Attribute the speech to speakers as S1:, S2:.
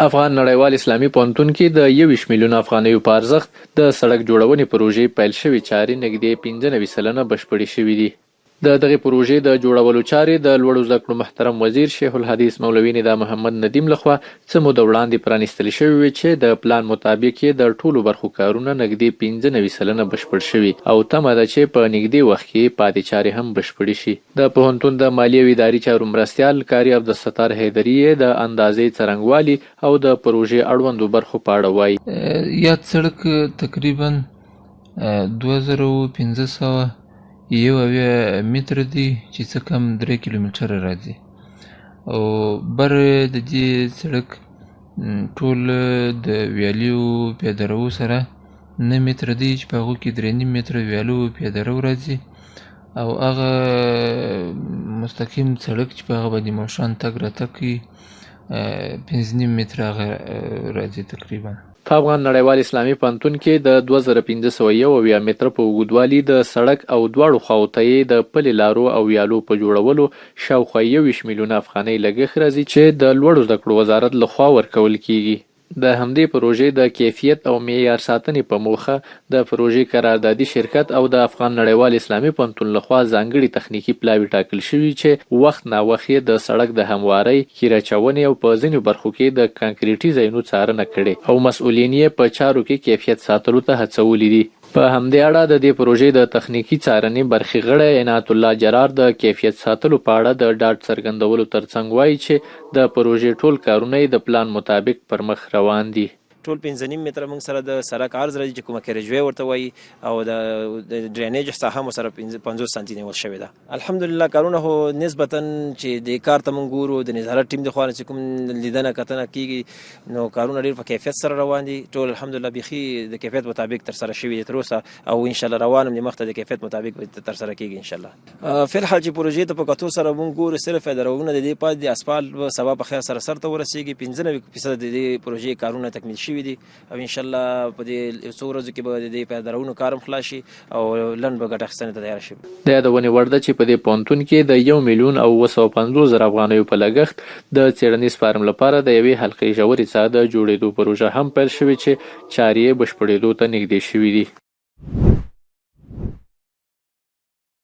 S1: افغان نړیوال اسلامي پوهنتون کې د 21 میلیون افغانیو په ارزښت د سړک جوړونې پروژې پیل شوې چارې نږدې 95 سلنه بشپړې شوې دي. د دغه پروژې د جوړولو چارې د لوړو زده کړو محترم وزیر شیخ الحدیث مولوي ندا محمد ندیم لخوا څه موده وړاندې پرانیستل شوې وې چې د پلان مطابق یې د ټولو برخو کارونه نږدې 95 سلنه بشپړ شوي او تمه ده چې په نږدې وخت کې پاتې چارې هم بشپړې شي. د پوهنتون د مالیې او اداري چارو مرستیال کاري عبدالستار حیدري د اندازې څرنګوالي او د پروژې اړوندو برخو په اړه وایي.
S2: یاد سړک تقریبا 2500 متر دی چې څه کم 3 کیلومتره راځي او بر د دې سړک ټول د ویالیو پیاده رو سره 9 متر دی چې په هغو کې 3.5 متره ویالو پیاده رو راځي او هغه مستقیم سړک چې په هغه باندې ماشان تګ راتګ کوي 5.5 متره هغه راځي تقریبا.
S1: په افغان نړیوال اسلامي پوهنتون کې د 2501 متره په اوږدوالي د سړک او دواړو خواو ته یې د پلې لارو او ویالو په جوړولو شاوخوا 21 میلیونه افغانۍ لګښت راځي چې د لوړو زده کړو وزارت لخوا ورکول کیږي. د همدې پروژې د کیفیت او معیار ساتنې په موخه د پروژې قراردادي شرکت او د افغان نړیوال اسلامي پوهنتون لخوا ځانګړي تخنیکي پلاوي ټاکل شوي چې وخت ناوخت یې د سړک د هموارۍ، خیره چونې او په ځینو برخو کې د کانکریټي ځایونو څارنه کړې او مسؤلین یې په چارو کې کیفیت ساتلو ته هڅولي دي. په همدې اړه د دې پروژې د تخنیکي څارنې برخې غړی عنایت الله جرار د کیفیت ساتلو په اړه د ډاډ څرګندولو ترڅنګ وایي چې د پروژې ټول کارونه یې د پلان مطابق پر مخ روان دي.
S3: ټول 5.5 متره موږ سره د سړک عرض راځي چې کومه کیرجوی ورته وایي او د ډرینیج ساحه مو سره 50 سانتي نیول شوې ده. الحمدلله کارونه خو نسبتا چې د کار ته موږ ګورو د نظارت ټیم د خوا چې کوم لیدنه کتنه کیږي نو کارونه ډېر په کیفیت سره روان دي. ټول الحمدلله بيخي د کیفیت مطابق تر سره شوي دي تر اوسه او ان شاء الله روان هم د مخته د کیفیت مطابق تر سره کیږي ان شاء الله. فل حال چې پروژې ته په کتو سره موږ ګورو صرف درونه د دې پات د اسفالټ سبا په خیر سره سره ورسیږي 15% د دې پروژې کارونه تکمیل شوي دي او ان شاء الله په دې څو ورځو کې به د پیادهرونو کارم خلاص شي او لنډ به ګټه اخیستنې ته تیار شي.
S1: د یادونې وړ ده چې په دې پوهنتون کې د 1 میلیون او 250,000 افغانیو په لګښت د څېړنیز فارم لپاره د یوې حلقې ژورې څاه د جوړېدو پروژه هم پیل شوې چې چارې یې بشپړېدو ته نږدې شوي دي.